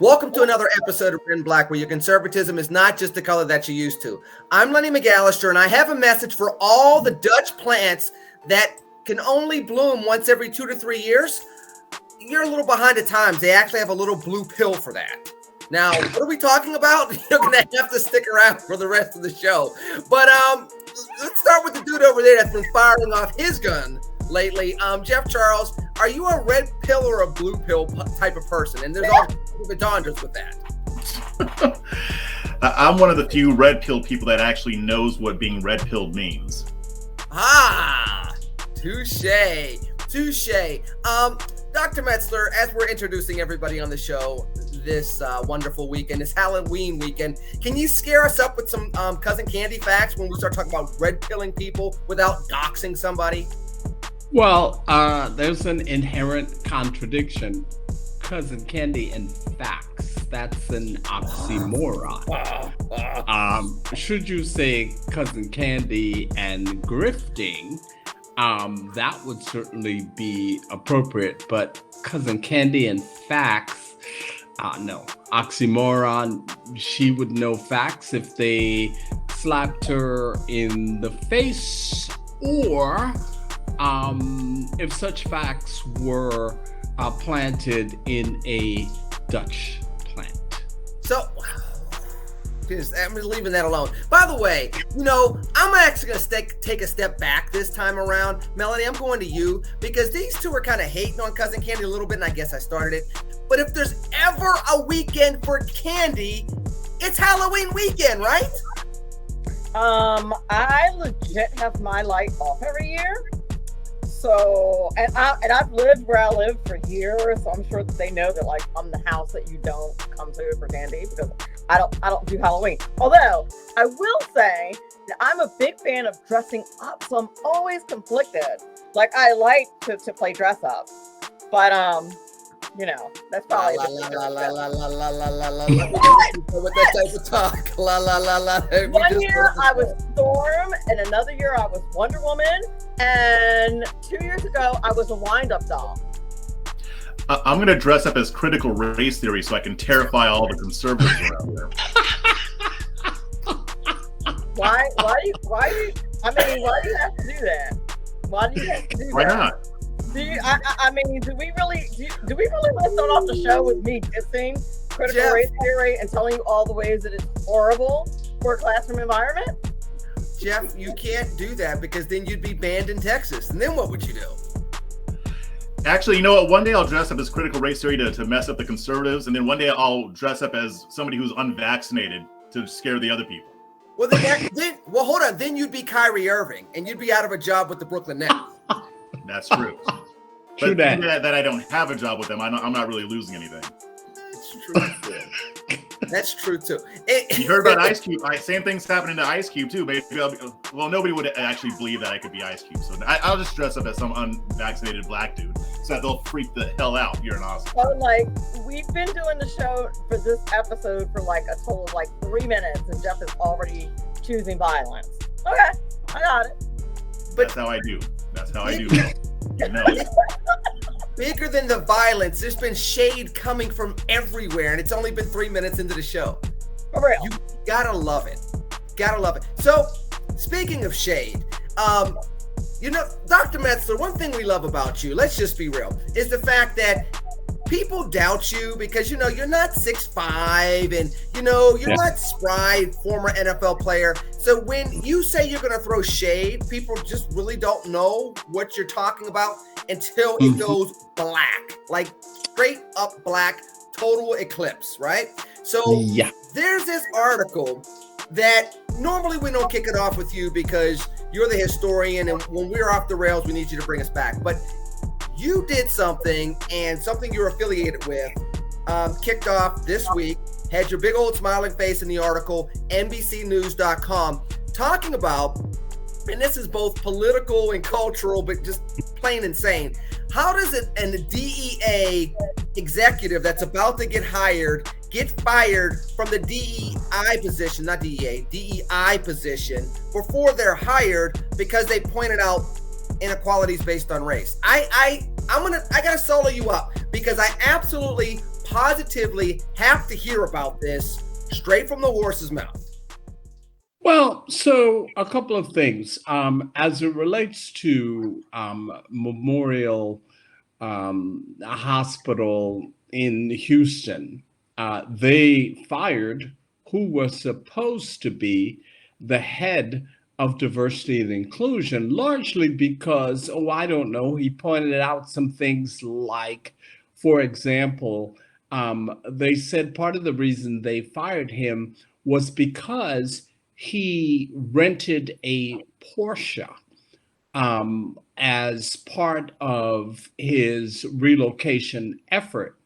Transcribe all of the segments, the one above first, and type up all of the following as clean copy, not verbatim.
Welcome to another episode of Red and Black, where your conservatism is not just the color that you're used to. I'm Lenny McAllister, and I have a message for all the Dutch plants that can only bloom once every 2 to 3 years. You're a little behind the times. They actually have a little blue pill for that. Now, what are we talking about? You're going to have to stick around for the rest of the show. But let's start with the dude over there that's been firing off his gun lately. Jeff Charles, are you a red pill or a blue pill type of person? And there's all entendres with that. I'm one of the few red pill people that actually knows what being red pilled means. Touche. Dr. Metzler, as we're introducing everybody on the show this wonderful weekend, this Halloween weekend, can you scare us up with some Cousin Candy facts when we start talking about red pilling people without doxing somebody? Well, there's an inherent contradiction. Cousin Candy and facts. That's an oxymoron. Should you say Cousin Candy and grifting, that would certainly be appropriate. But Cousin Candy and facts, no. Oxymoron, she would know facts if they slapped her in the face, or if such facts were planted in a Dutch plant. So, I'm leaving that alone. By the way, I'm actually going to take a step back this time around. Melanie, I'm going to you because these two are kind of hating on Cousin Candy a little bit, and I guess I started it. But if there's ever a weekend for candy, it's Halloween weekend, right? I legit have my light off every year. So, and I've lived where I live for years, so I'm sure that they know that, like, I'm the house that you don't come to for candy because I don't do Halloween. Although I will say that I'm a big fan of dressing up, so I'm always conflicted. Like, I like to play dress up, but that's probably with that type of talk. One year I was Storm, and another year I was Wonder Woman, and 2 years ago I was a wind-up doll. I'm going to dress up as critical race theory so I can terrify all the conservatives around here. Why do you have to do that? Why do you have to do Why that? not? Do we really want to start off the show with me dissing critical race theory and telling you all the ways that it's horrible for a classroom environment? Jeff, you can't do that because then you'd be banned in Texas. And then what would you do? Actually, you know what? One day I'll dress up as critical race theory to mess up the conservatives, and then one day I'll dress up as somebody who's unvaccinated to scare the other people. Well, hold on. Then you'd be Kyrie Irving, and you'd be out of a job with the Brooklyn Nets. That's true. But that I don't have a job with them, I'm not really losing anything. That's true too. You heard about Ice Cube? Same thing's happening to Ice Cube too. Maybe nobody would actually believe that I could be Ice Cube, so I'll just dress up as some unvaccinated black dude, so that they'll freak the hell out here in Austin. So, we've been doing the show for this episode for a total of 3 minutes, and Jeff is already choosing violence. Okay, I got it. But that's how I do. You know. Bigger than the violence, there's been shade coming from everywhere, and it's only been 3 minutes into the show. For real. You gotta love it. So, speaking of shade, Dr. Metzler, one thing we love about you, let's just be real, is the fact that people doubt you because, you're not 6'5", and, you're not spry, former NFL player. So when you say you're going to throw shade, people just really don't know what you're talking about until it goes black, like straight up black, total eclipse, right? So there's this article that normally we don't kick it off with you because you're the historian, and when we're off the rails, we need you to bring us back. But you did something, and something you're affiliated with, kicked off this week, had your big old smiling face in the article, NBCnews.com, talking about, and this is both political and cultural, but just plain insane. How does a DEA executive that's about to get fired from the DEI position, not DEA, DEI position, before they're hired because they pointed out inequalities based on race? I gotta solo you up because I absolutely positively have to hear about this straight from the horse's mouth? Well, so a couple of things. As it relates to Memorial Hospital in Houston, they fired who was supposed to be the head of diversity and inclusion, largely because, oh, I don't know, he pointed out some things like, for example, they said part of the reason they fired him was because he rented a Porsche as part of his relocation effort.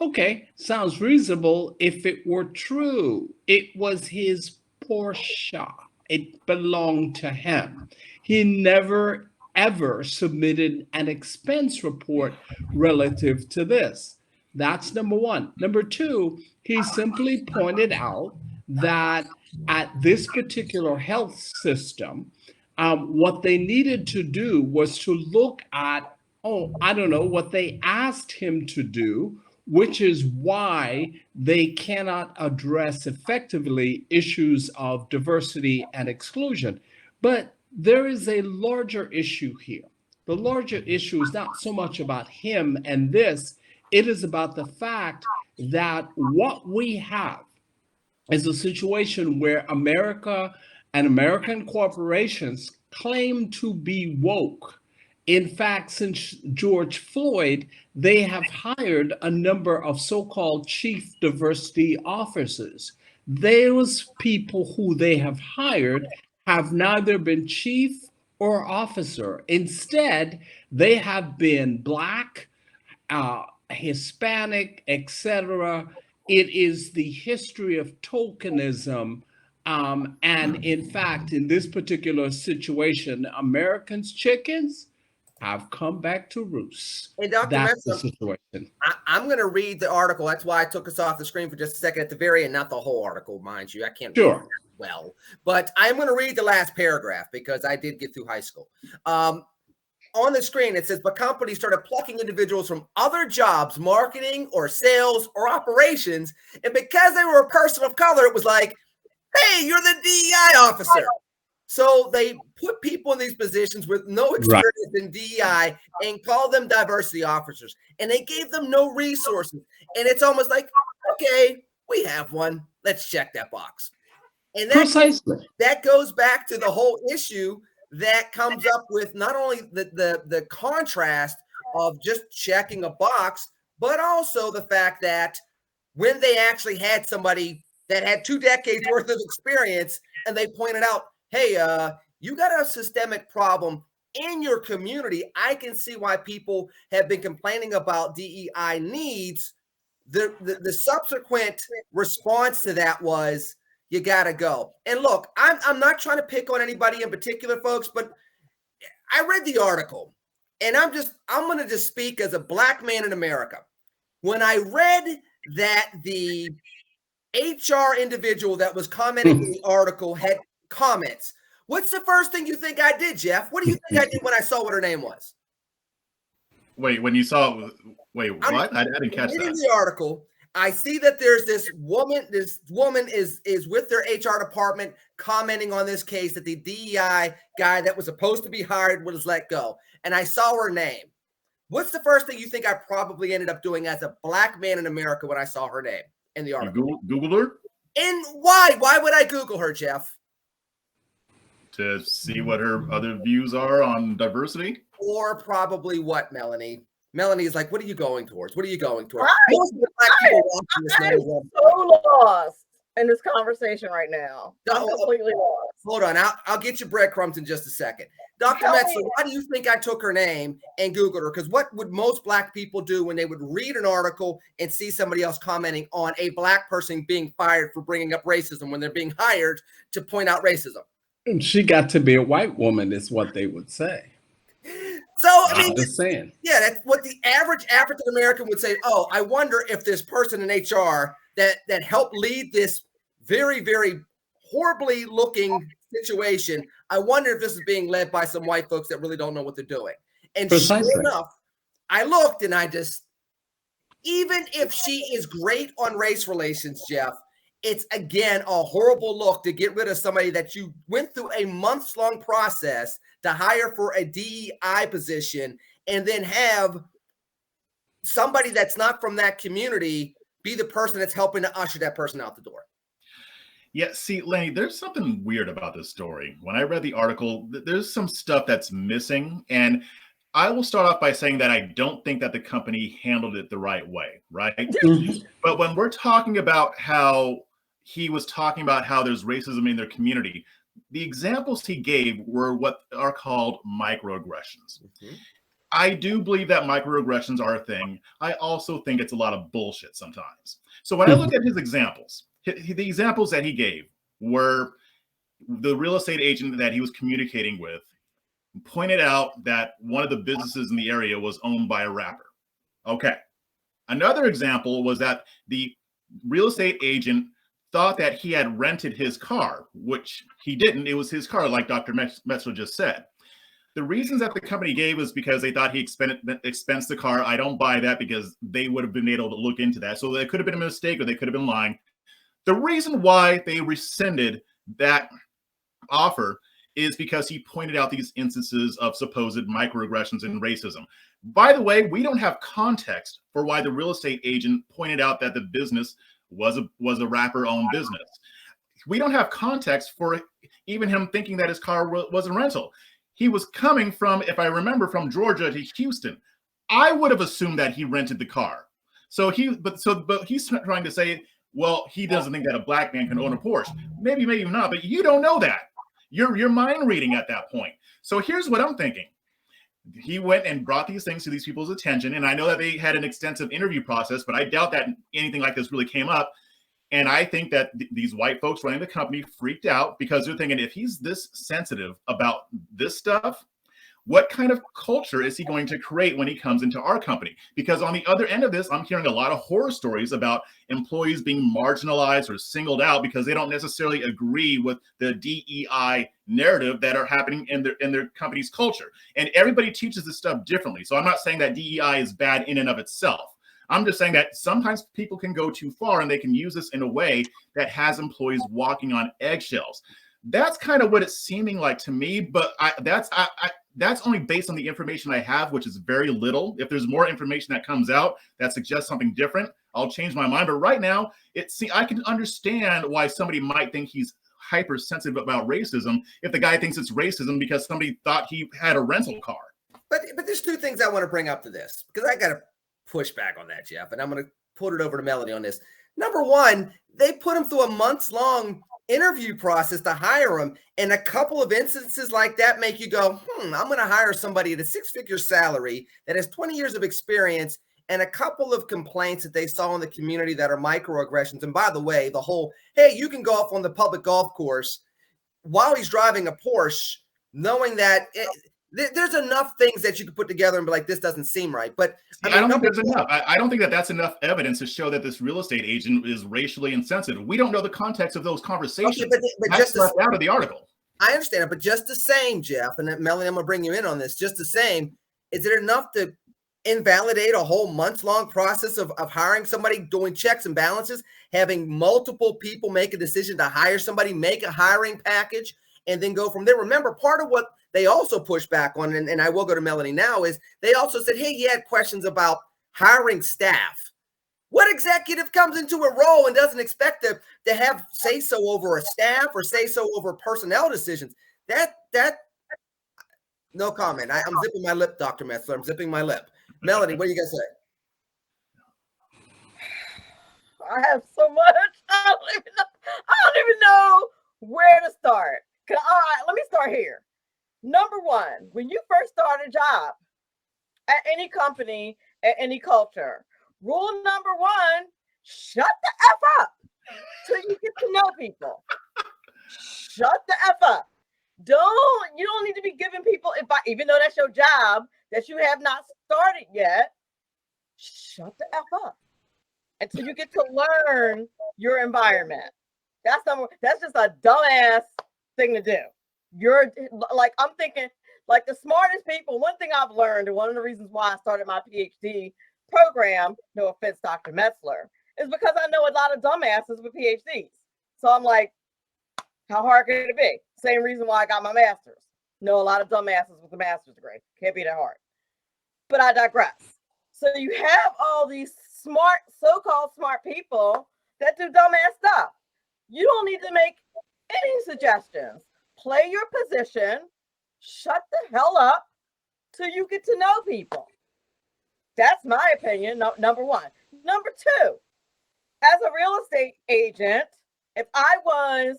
Okay, sounds reasonable if it were true. It was his Porsche. It belonged to him. He never ever submitted an expense report relative to this. That's number one. Number two, he simply pointed out that at this particular health system, what they needed to do was to look at, oh, I don't know, what they asked him to do, which is why they cannot address effectively issues of diversity and exclusion. But there is a larger issue here. The larger issue is not so much about him and this, it is about the fact that what we have is a situation where America and American corporations claim to be woke. In fact, since George Floyd, they have hired a number of so-called chief diversity officers. Those people who they have hired have neither been chief or officer. Instead, they have been Black, Hispanic, etc. It is the history of tokenism. And in fact, in this particular situation, Americans' chickens have come back to roost. Hey, Dr. That's the Metz, situation. I'm going to read the article. That's why I took us off the screen for just a second at the very end, not the whole article, mind you. I can't read Sure. well, but I'm going to read the last paragraph because I did get through high school. On the screen, it says, but companies started plucking individuals from other jobs, marketing or sales or operations. And because they were a person of color, it was like, hey, you're the DEI officer. So they put people in these positions with no experience in DEI and call them diversity officers. And they gave them no resources. And it's almost like, okay, we have one. Let's check that box. And that goes back to the whole issue that comes up with not only the contrast of just checking a box, but also the fact that when they actually had somebody that had 2 decades worth of experience and they pointed out, hey, you got a systemic problem in your community. I can see why people have been complaining about DEI needs. The subsequent response to that was, you got to go. And look, I'm not trying to pick on anybody in particular, folks, but I read the article and I'm going to just speak as a Black man in America. When I read that the HR individual that was commenting in the article had comments, what's the first thing you think I did, Jeff? What do you think I did when I saw what her name was? Wait, when you saw, wait, what? I didn't catch that. In the article, I see that there's this woman. This woman is with their HR department commenting on this case that the DEI guy that was supposed to be hired was let go. And I saw her name. What's the first thing you think I probably ended up doing as a Black man in America when I saw her name in the article? You Googled her? And why? Why would I Google her, Jeff? To see what her other views are on diversity? Or probably what, Melanie? Melanie is like, what are you going towards? What are you going towards? I'm so lost in this conversation right now. I'm completely lost. Hold on. I'll get you breadcrumbs in just a second. Dr. Metzler, why do you think I took her name and Googled her? Because what would most Black people do when they would read an article and see somebody else commenting on a Black person being fired for bringing up racism when they're being hired to point out racism? She got to be a white woman is what they would say. So, I mean, just saying. Yeah, that's what the average African American would say. Oh, I wonder if this person in HR that helped lead this very, very horribly looking situation, I wonder if this is being led by some white folks that really don't know what they're doing. And sure enough, I looked and I just, even if she is great on race relations, Jeff, it's again a horrible look to get rid of somebody that you went through a months-long process to hire for a DEI position and then have somebody that's not from that community be the person that's helping to usher that person out the door. Yeah, see, Lenny, there's something weird about this story. When I read the article, there's some stuff that's missing. And I will start off by saying that I don't think that the company handled it the right way, right? But when we're talking about how he was talking about how there's racism in their community, the examples he gave were what are called microaggressions. I do believe that microaggressions are a thing. I also think it's a lot of bullshit sometimes. So when I look at his examples, the examples that he gave were the real estate agent that he was communicating with pointed out that one of the businesses in the area was owned by a rapper. Okay. Another example was that the real estate agent thought that he had rented his car, which he didn't. It was his car, like Dr. Metzler just said. The reasons that the company gave was because they thought he expensed the car. I don't buy that because they would have been able to look into that. So it could have been a mistake or they could have been lying. The reason why they rescinded that offer is because he pointed out these instances of supposed microaggressions and racism. By the way, we don't have context for why the real estate agent pointed out that the business was a rapper-owned business. We don't have context for even him thinking that his car was a rental. He was coming from, if I remember, from Georgia to Houston. I would have assumed that he rented the car. But he's trying to say, well, he doesn't think that a black man can own a Porsche. Maybe not, but you don't know that. You're mind reading at that point. So here's what I'm thinking. He went and brought these things to these people's attention. And I know that they had an extensive interview process, but I doubt that anything like this really came up. And I think that these white folks running the company freaked out because they're thinking, if he's this sensitive about this stuff, what kind of culture is he going to create when he comes into our company? Because on the other end of this, I'm hearing a lot of horror stories about employees being marginalized or singled out because they don't necessarily agree with the DEI narrative that are happening in their company's culture. And everybody teaches this stuff differently. So I'm not saying that DEI is bad in and of itself. I'm just saying that sometimes people can go too far and they can use this in a way that has employees walking on eggshells. That's kind of what it's seeming like to me, but that's only based on the information I have, which is very little. If there's more information that comes out that suggests something different, I'll change my mind. But right now, I can understand why somebody might think he's hypersensitive about racism if the guy thinks it's racism because somebody thought he had a rental car. But there's two things I want to bring up to this because I got to push back on that, Jeff, and I'm going to put it over to Melanie on this. Number one, they put him through a months-long interview process to hire him, and a couple of instances like that make you go, I'm going to hire somebody at a six-figure salary that has 20 years of experience and a couple of complaints that they saw in the community that are microaggressions. And by the way, the whole, hey, you can golf on the public golf course while he's driving a Porsche, knowing that there's enough things that you could put together and be like, this doesn't seem right. But I don't think there's enough. I don't think that that's enough evidence to show that this real estate agent is racially insensitive. We don't know the context of those conversations. Okay, but that's just left out of the article. I understand it, but just the same, Jeff, and Melanie, I'm going to bring you in on this. Just the same, is it enough to invalidate a whole months-long process of hiring somebody, doing checks and balances, having multiple people make a decision to hire somebody, make a hiring package, and then go from there? Remember, part of what they also pushed back on, and I will go to Melanie now, is they also said, hey, he had questions about hiring staff. What executive comes into a role and doesn't expect to have say-so over a staff or say-so over personnel decisions? That no comment. I'm zipping my lip, Dr. Metzler. I'm zipping my lip. Melanie, what do you guys say? I have so much. I don't even know where to start. All right, let me start here. Number one, when you first start a job at any company, at any culture, rule number one, shut the F up till you get to know people. Shut the F up. You don't need to be giving people advice, even though that's your job that you have not started yet. Shut the F up until you get to learn your environment. That's just a dumbass thing to do. You're like, I'm thinking, like, the smartest people. One thing I've learned, and one of the reasons why I started my PhD program, no offense, Dr. Metzler, is because I know a lot of dumbasses with PhDs. So I'm like, how hard could it be? Same reason why I got my master's. Know a lot of dumbasses with a master's degree. Can't be that hard. But I digress. So you have all these smart, so-called smart people that do dumbass stuff. You don't need to make any suggestions. Play your position. Shut the hell up till you get to know people. That's my opinion, number one. Number two, as a real estate agent, if I was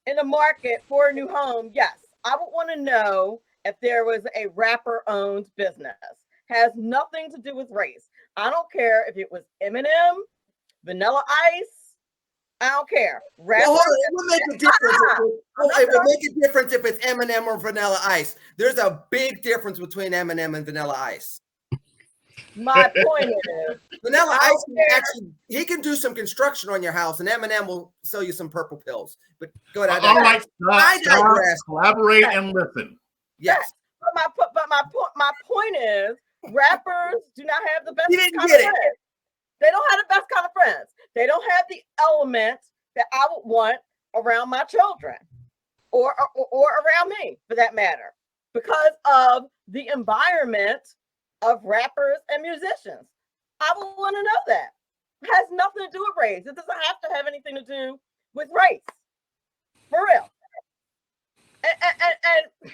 in the market for a new home, yes, I would want to know if there was a rapper-owned business. Has nothing to do with race. I don't care if it was Eminem, Vanilla Ice. I don't care. Well, it will make a difference. It will make a difference if it's Eminem or Vanilla Ice. There's a big difference between Eminem and Vanilla Ice. My point is, Vanilla Ice actually, he can do some construction on your house, and Eminem will sell you some purple pills. But go ahead. All right, stop, collaborate and listen. Yes. But my point is, rappers do not have the best kind of friends. They don't have the best kind of friends. They don't have the element that I would want around my children or around me, for that matter, because of the environment of rappers and musicians. I would want to know that. It has nothing to do with race. It doesn't have to have anything to do with race. For real. And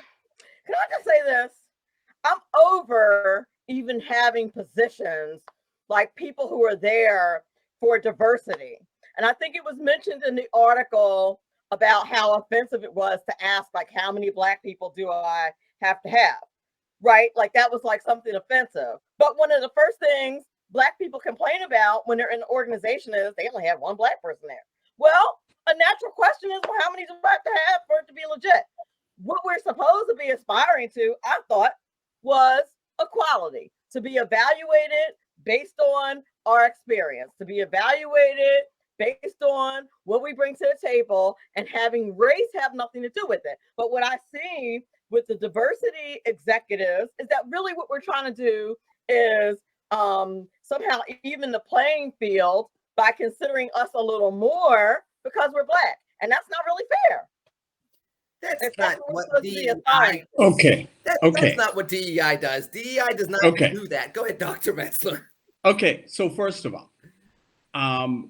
can I just say this? I'm over even having positions like people who are there for diversity. And I think it was mentioned in the article about how offensive it was to ask, like, how many Black people do I have to have? Right? Like that was like something offensive. But one of the first things Black people complain about when they're in an organization is they only have one Black person there. Well, a natural question is, well, how many do I have to have for it to be legit? What we're supposed to be aspiring to, I thought, was equality, to be evaluated based on our experience, to be evaluated based on what we bring to the table, and having race have nothing to do with it. But what I see with the diversity executives is that really what we're trying to do is somehow even the playing field by considering us a little more because we're Black. And that's not really fair. That's not what DEI. Okay. That's not what DEI does. DEI does not do that. Go ahead, Dr. Metzler. Okay. So first of all,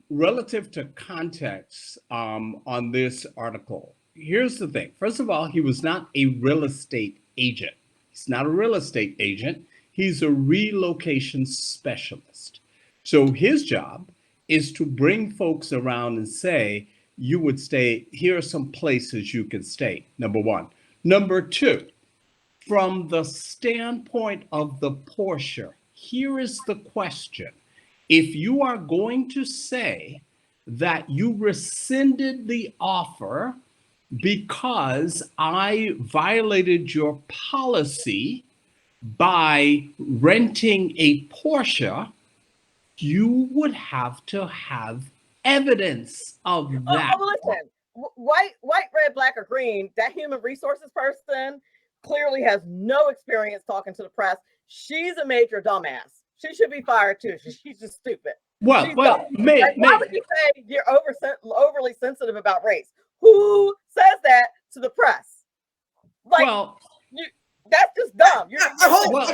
relative to context on this article, here's the thing. First of all, he was not a real estate agent. He's not a real estate agent. He's a relocation specialist. So his job is to bring folks around and say, you would stay, here are some places you can stay, number one. Number two, from the standpoint of the Porsche, here is the question. If you are going to say that you rescinded the offer because I violated your policy by renting a Porsche, you would have to have evidence of that. Listen, white, red, black, or green, that human resources person clearly has no experience talking to the press. She's a major dumbass. She should be fired too. She's just stupid. Why would you say you're overly sensitive about race? Who says that to the press? Like, that's just dumb. But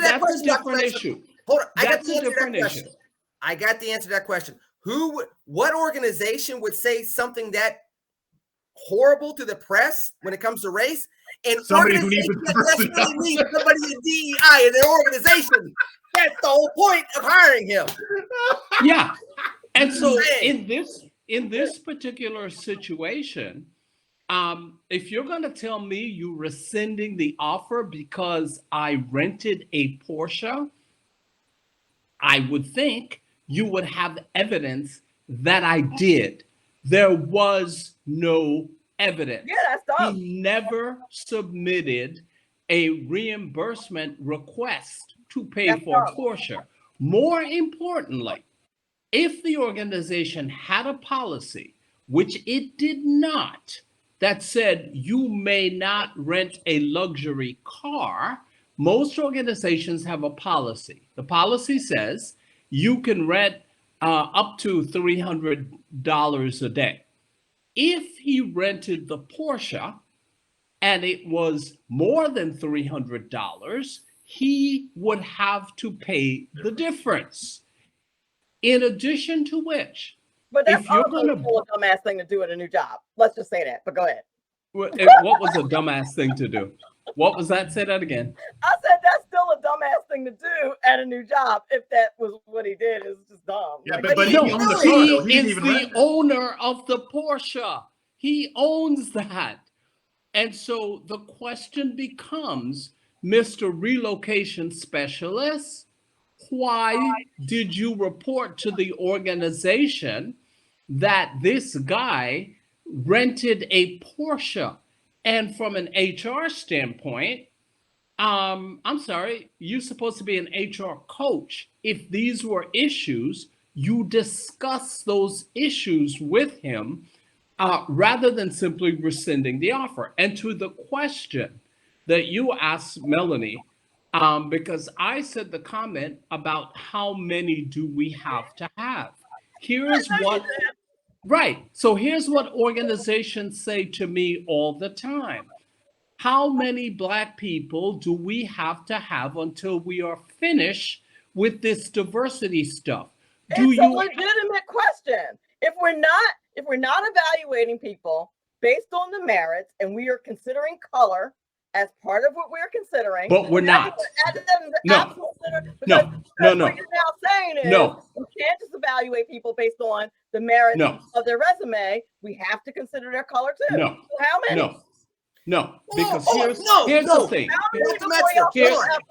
that's a different issue. Hold on, I got the answer to that question. I got the answer to that question. What organization would say something that horrible to the press when it comes to race? And somebody who needs somebody in DEI in their organization. That's the whole point of hiring him. Yeah. And so in this particular situation, if you're going to tell me you rescinding the offer because I rented a Porsche, I would think you would have evidence that I did. There was no evidence. Yeah, that's dumb. He never submitted a reimbursement request to pay for a Porsche. More importantly, if the organization had a policy, which it did not, that said you may not rent a luxury car, most organizations have a policy. The policy says you can rent up to $300 a day. If he rented the Porsche and it was more than $300, he would have to pay the difference. In addition to which, but that's if you're also going to, still a dumbass thing to do in a new job. Let's just say that. But go ahead. what was a dumbass thing to do? What was that? Say that again. I said that's still a dumbass thing to do at a new job. If that was what he did, it's just dumb. Yeah, Like, but No, he owned the car, he though. He didn't is even the rent it. owner of the Porsche. He owns that. And so the question becomes, Mr. Relocation Specialist, why did you report to the organization that this guy rented a Porsche? And from an HR standpoint, I'm sorry, you're supposed to be an HR coach. If these were issues, you discuss those issues with him rather than simply rescinding the offer. And to the question that you asked Melanie, because I said the comment about how many do we have to have. Here's what, right. So here's what organizations say to me all the time. How many Black people do we have to have until we are finished with this diversity stuff? Do it's you a legitimate question. If we're not evaluating people based on the merits, and we are considering color as part of what we're considering, But we're not. No. No. What you're now saying is No. we can't just evaluate people based on the merits No. of their resume. We have to consider their color too. No. So how many? No, because here's no. the thing. How many Mr. before y'all Metzger, put up?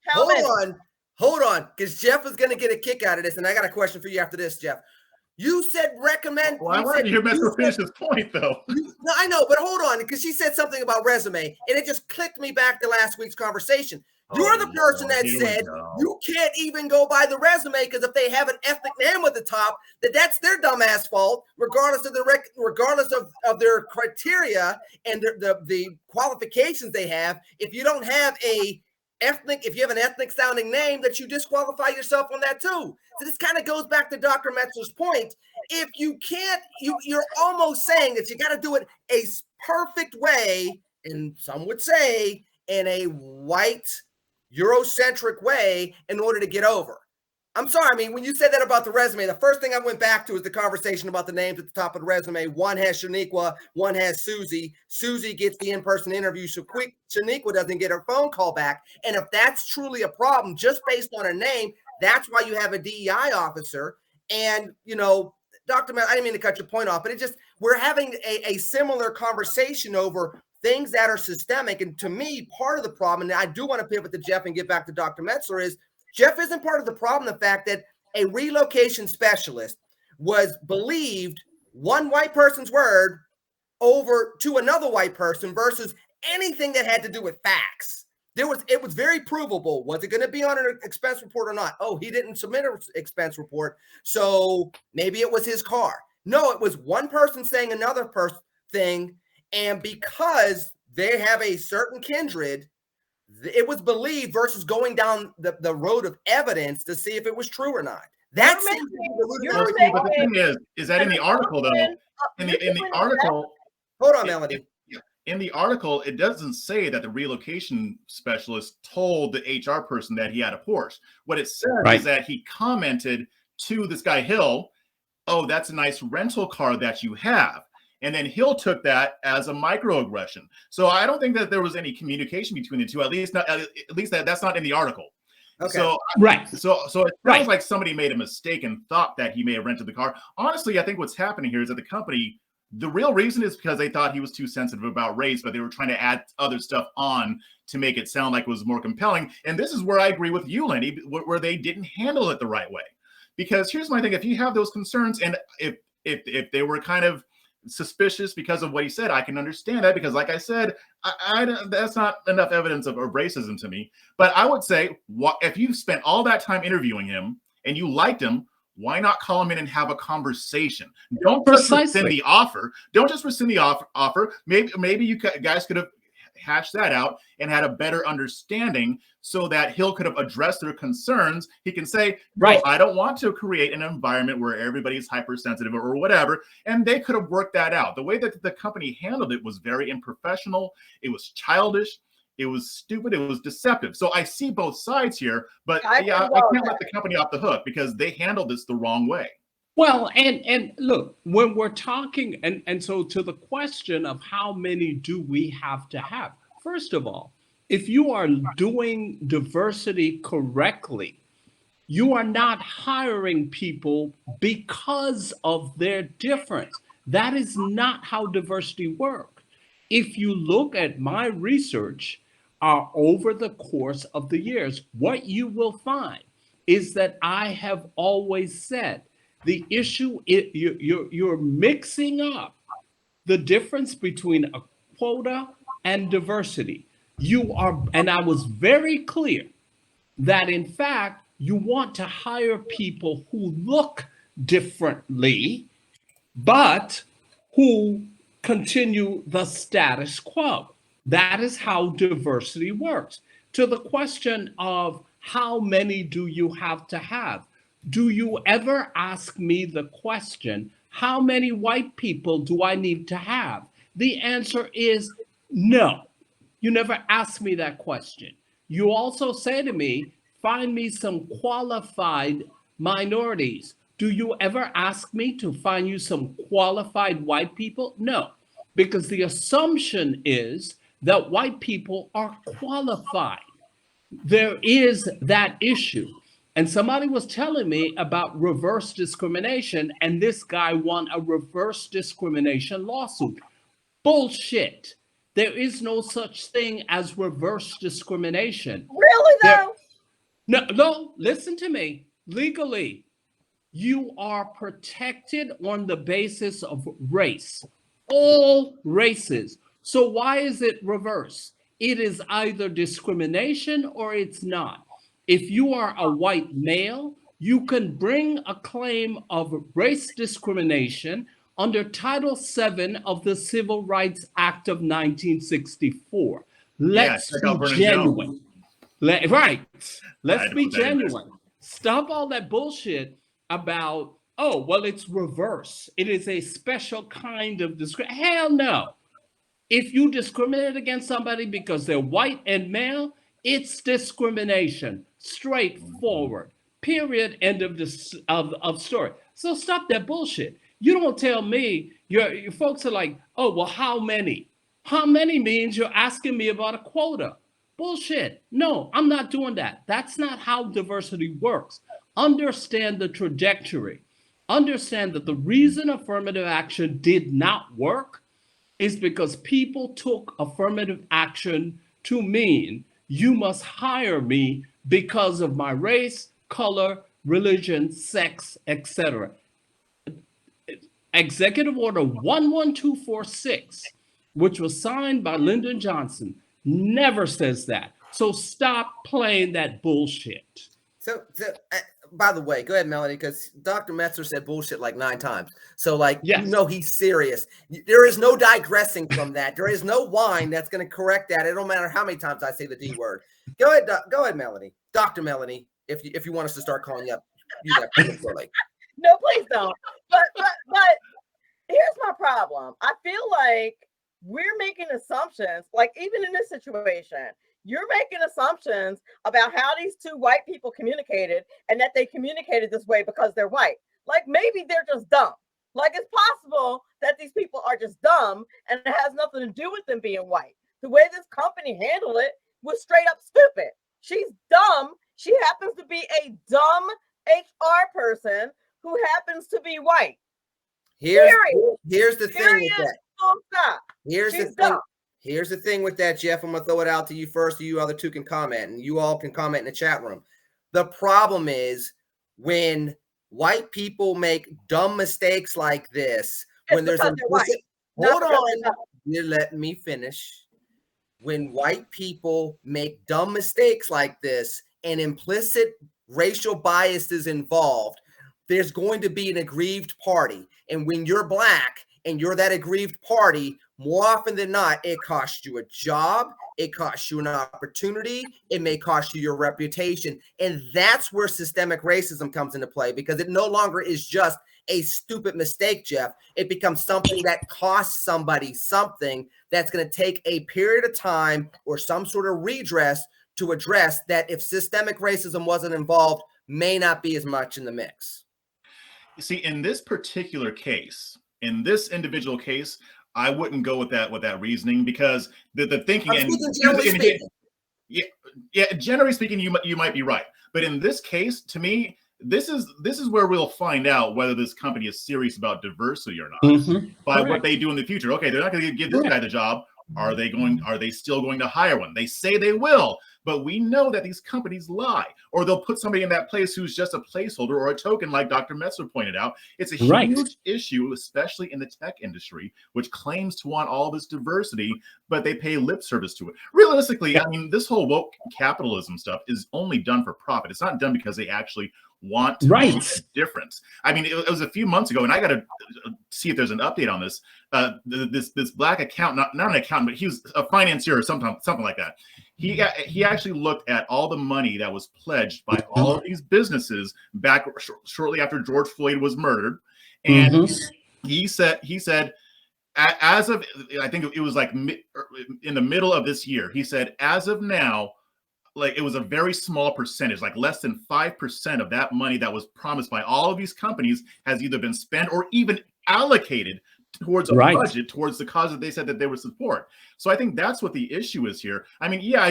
How many? Hold on, because Jeff is going to get a kick out of this, and I got a question for you after this, Jeff. You said recommend. Well, I wanted to hear Metro finish his point, though. No, I know, but hold on, because she said something about resume, and it just clicked me back to last week's conversation. You're the person that said you can't even go by the resume because if they have an ethnic name at the top, that's their dumbass fault, regardless of their criteria and the qualifications they have. If you don't have if you have an ethnic sounding name, that you disqualify yourself on that too. So this kind of goes back to Dr. Metzler's point. If you can't, you're almost saying that you got to do it a perfect way, and some would say in a white Eurocentric way in order to get over. I'm sorry. I mean, when you said that about the resume, the first thing I went back to is the conversation about the names at the top of the resume. One has Shaniqua, one has Susie. Susie gets the in-person interview so quick, Shaniqua doesn't get her phone call back. And if that's truly a problem, just based on a name, that's why you have a DEI officer. And, Dr. Matt, I didn't mean to cut your point off, but we're having a similar conversation over things that are systemic. And to me, part of the problem, and I do want to pivot to Jeff and get back to Dr. Metzler, is Jeff isn't part of the problem. The fact that a relocation specialist was believed one white person's word over to another white person versus anything that had to do with facts. It was very provable. Was it going to be on an expense report or not? Oh, he didn't submit an expense report, so maybe it was his car. No, it was one person saying another person thing, and because they have a certain kindred, it was believed versus going down the road of evidence to see if it was true or not. That's but the thing is that in the article, though, in the article, hold on, Melanie. In the article, it doesn't say that the relocation specialist told the HR person that he had a Porsche. What it says is that he commented to this guy Hill, "Oh, that's a nice rental car that you have." And then Hill took that as a microaggression. So I don't think that there was any communication between the two. At least that's not in the article. Okay. So So it sounds like somebody made a mistake and thought that he may have rented the car. Honestly, I think what's happening here is that the company, the real reason is because they thought he was too sensitive about race, but they were trying to add other stuff on to make it sound like it was more compelling. And this is where I agree with you, Lenny, where they didn't handle it the right way. Because here's my thing: if you have those concerns, and if they were kind of suspicious because of what he said, I can understand that, because like I said, that's not enough evidence of racism to me. But I would say, if you spent all that time interviewing him and you liked him, why not call him in and have a conversation? Don't just rescind the offer. Don't just rescind the offer. Maybe you guys could have hashed that out and had a better understanding so that Hill could have addressed their concerns. He can say, right, I don't want to create an environment where everybody's hypersensitive or whatever. And they could have worked that out. The way that the company handled it was very unprofessional. It was childish. It was stupid. It was deceptive. So I see both sides here, but I can't let the company off the hook because they handled this the wrong way. Well, and look, when we're talking, and so to the question of how many do we have to have, first of all, if you are doing diversity correctly, you are not hiring people because of their difference. That is not how diversity works. If you look at my research over the course of the years, what you will find is that I have always said the issue is you're mixing up the difference between a quota and diversity. You are, and I was very clear that in fact, you want to hire people who look differently, but who continue the status quo. That is how diversity works. To the question of how many do you have to have? Do you ever ask me the question, how many white people do I need to have? The answer is no. You never ask me that question. You also say to me, find me some qualified minorities. Do you ever ask me to find you some qualified white people? No, because the assumption is that white people are qualified. There is that issue. And somebody was telling me about reverse discrimination, and this guy won a reverse discrimination lawsuit. Bullshit. There is no such thing as reverse discrimination. Really, though? No, listen to me. Legally, you are protected on the basis of race. All races. So why is it reverse? It is either discrimination or it's not. If you are a white male, you can bring a claim of race discrimination under Title VII of the Civil Rights Act of 1964. Let's be genuine. Let's be genuine. Stop all that bullshit about, oh, well, it's reverse. It is a special kind of discrimination. Hell no. If you discriminate against somebody because they're white and male, it's discrimination. Straightforward. Period. End of story. So stop that bullshit. You don't tell me, your folks are like, oh, well, how many? How many means you're asking me about a quota. Bullshit. No, I'm not doing that. That's not how diversity works. Understand the trajectory. Understand that the reason affirmative action did not work is because people took affirmative action to mean you must hire me because of my race, color, religion, sex, etc. Executive Order 11246, which was signed by Lyndon Johnson, never says that. So stop playing that bullshit. So by the way, go ahead, Melanie, because Dr. Metzler said bullshit like 9 times. So, like, yes. You know he's serious. There is no digressing from that. There is no whine that's going to correct that. It don't matter how many times I say the D word. Go ahead, Melanie. Dr. Melanie, if you want us to start calling you up, you got to. No, please don't. But here's my problem. I feel like we're making assumptions, like even in this situation, you're making assumptions about how these two white people communicated and that they communicated this way because they're white. Like maybe they're just dumb. Like it's possible that these people are just dumb and it has nothing to do with them being white. The way this company handled it was straight up stupid. She's dumb. She happens to be a dumb HR person who happens to be white. Here's the thing with that. Stop. Here's the thing with that, Jeff. I'm going to throw it out to you first. You other two can comment, and you all can comment in the chat room. The problem is when white people make dumb mistakes like this, when there's implicit, hold on, you let me finish. When white people make dumb mistakes like this and implicit racial bias is involved, there's going to be an aggrieved party. And when you're black and you're that aggrieved party, more often than not, it costs you a job, it costs you an opportunity, it may cost you your reputation. And that's where systemic racism comes into play, because it no longer is just a stupid mistake, Jeff. It becomes something that costs somebody something that's going to take a period of time or some sort of redress to address that. If systemic racism wasn't involved, may not be as much in the mix. You see, in this particular case, in this individual case, I wouldn't go with that reasoning, because the thinking generally speaking, you might be right, but in this case, to me, this is where we'll find out whether this company is serious about diversity or not by what they do in the future. Okay, they're not going to give this guy the job. Are they still going to hire one? They say they will, but we know that these companies lie, or they'll put somebody in that place who's just a placeholder or a token, like Dr. Metzler pointed out. It's a huge issue, especially in the tech industry, which claims to want all this diversity, but they pay lip service to it. Realistically, I mean, this whole woke capitalism stuff is only done for profit. It's not done because they actually want to make a difference. I mean, it was a few months ago, and I got to see if there's an update on this. This Black account, not an accountant, but he was a financier or something like that. He actually looked at all the money that was pledged by all of these businesses back shortly after George Floyd was murdered, and he said, as of, I think it was like in the middle of this year, he said, as of now, like, it was a very small percentage, like less than 5% of that money that was promised by all of these companies has either been spent or even allocated towards a budget, towards the cause that they said that they would support. So I think that's what the issue is here. I mean, yeah, I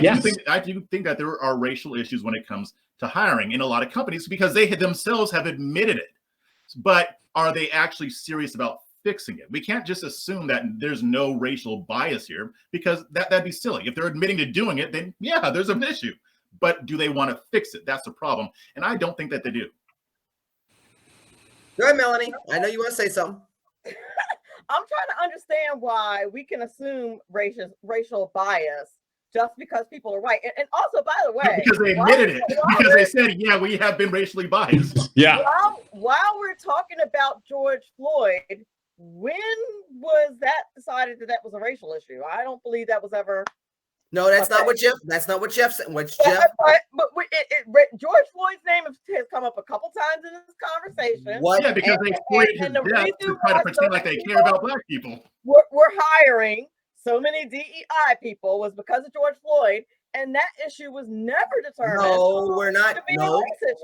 do think that there are racial issues when it comes to hiring in a lot of companies, because they themselves have admitted it. But are they actually serious about fixing it? We can't just assume that there's no racial bias here, because that'd be silly. If they're admitting to doing it, then yeah, there's an issue. But do they want to fix it? That's the problem. And I don't think that they do. Go ahead, Melanie. I know you want to say something. I'm trying to understand why we can assume racial bias just because people are white. And also, by the way, because they admitted it, because they said, yeah, we have been racially biased. Yeah. While we're talking about George Floyd, when was that decided that was a racial issue? I don't believe that was ever. No, that's not what Jeff. That's not what Jeff said. But George Floyd's name has come up a couple times in this conversation. What? Yeah, because they exploited his death to try to pretend like they care about Black people. We're hiring so many DEI people was because of George Floyd, and that issue was never determined. No, we're not. No,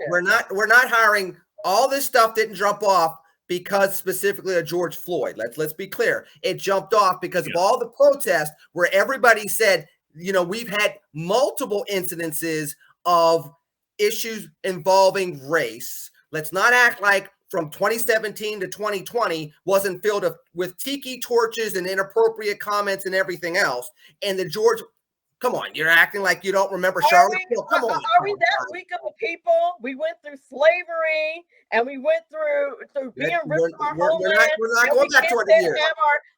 we're not. We're not hiring. All this stuff didn't jump off because specifically of George Floyd. Let's be clear. It jumped off because of all the protests where everybody said, you know, we've had multiple incidences of issues involving race. Let's not act like from 2017 to 2020 wasn't filled with tiki torches and inappropriate comments and everything else. And the George, come on, you're acting like you don't remember Charlottesville. Come on. Are we that weak of a people? We went through slavery and we went through being ripped from our homeland. We're not going back 200 years. Have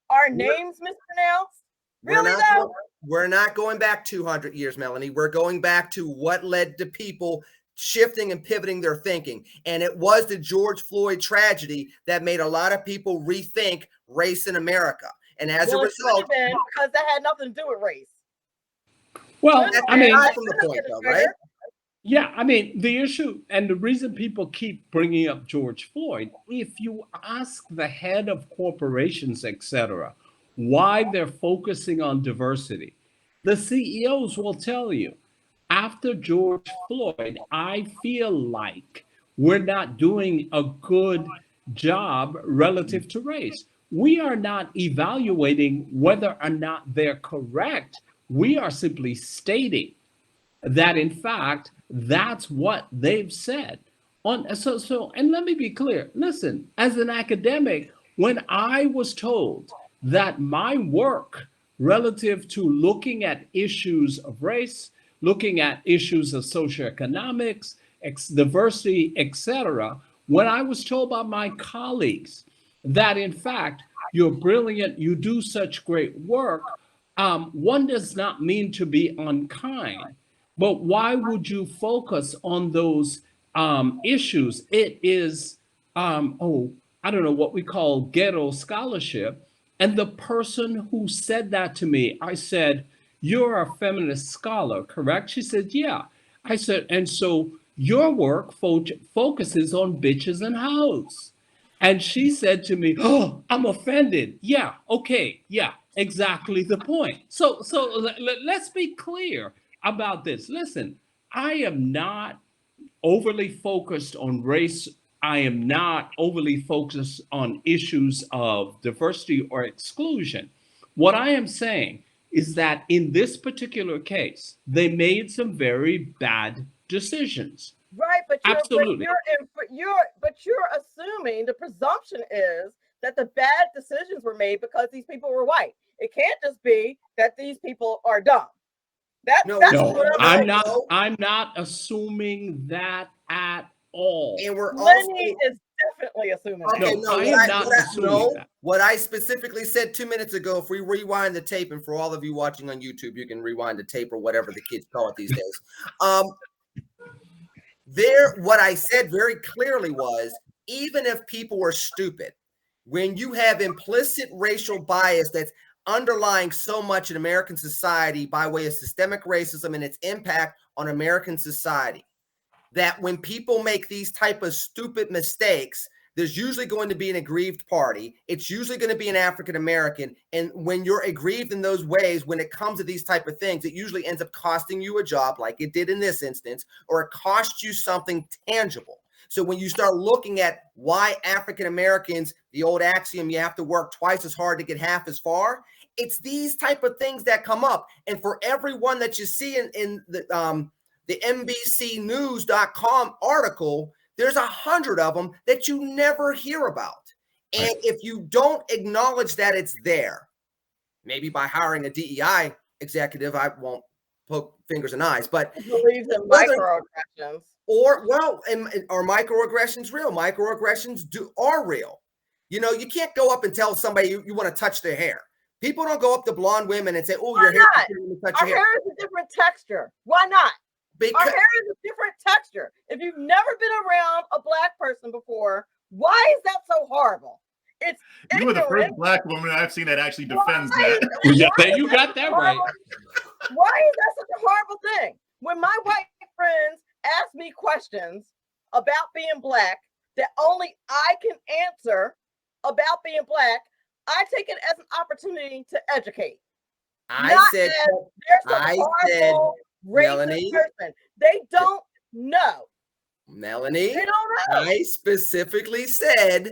our names mispronounced. Really though? We're not going back 200 years, Melanie. We're going back to what led to people shifting and pivoting their thinking. And it was the George Floyd tragedy that made a lot of people rethink race in America. And as a result, because that had nothing to do with race. Well, I mean, from the point though, right? Yeah, I mean, the issue and the reason people keep bringing up George Floyd, if you ask the head of corporations, etc., why they're focusing on diversity, the CEOs will tell you, after George Floyd, I feel like we're not doing a good job relative to race. We are not evaluating whether or not they're correct. We are simply stating that, in fact, that's what they've said. And let me be clear. Listen, as an academic, when I was told that my work relative to looking at issues of race, looking at issues of socioeconomics, diversity, etc., when I was told by my colleagues that, in fact, you're brilliant, you do such great work, one does not mean to be unkind, but why would you focus on those issues? It is, I don't know, what we call ghetto scholarship. And the person who said that to me, I said, "You're a feminist scholar, correct?" She said, "Yeah." I said, "And so your work focuses on bitches and hoes." And she said to me, "Oh, I'm offended." Yeah, okay, yeah, exactly the point. Let's be clear about this. Listen, I am not overly focused on race. I am not overly focused on issues of diversity or exclusion. What I am saying is that in this particular case, they made some very bad decisions. Right, but Absolutely. you're assuming, the presumption is that the bad decisions were made because these people were white. It can't just be that these people are dumb. That's No, what I'm saying. not. I'm not assuming that at all. And we're Lenny also is definitely assuming that. okay. No, No, I am not assuming that. what I specifically said 2 minutes ago. If we rewind the tape, and for all of you watching on YouTube, you can rewind the tape or whatever the kids call it these days. What I said very clearly was, even if people were stupid, when you have implicit racial bias that's underlying so much in American society by way of systemic racism and its impact on American society, that when people make these type of stupid mistakes, there's usually going to be an aggrieved party. It's usually going to be an African American. And when you're aggrieved in those ways, when it comes to these type of things, it usually ends up costing you a job, like it did in this instance, or it costs you something tangible. So when you start looking at why African Americans, the old axiom, you have to work twice as hard to get half as far, it's these type of things that come up. And for everyone that you see in the NBCnews.com article, there's 100 of them that you never hear about. And if you don't acknowledge that it's there, maybe by hiring a DEI executive, I won't poke fingers and eyes, but believes in microaggressions. Or, well, are microaggressions real? Microaggressions are real. You know, you can't go up and tell somebody you want to touch their hair. People don't go up to blonde women and say, "Oh, your hair, our hair is a different texture." Why not? Because our hair is a different texture. If you've never been around a black person before, why is that so horrible? It's you were the first black woman I've seen that actually defends that. You got that right. Why is that such a horrible thing? When my white friends ask me questions about being black that only I can answer about being black, I take it as an opportunity to educate. I said, Melanie, person. They don't know. Melanie, they don't know. I specifically said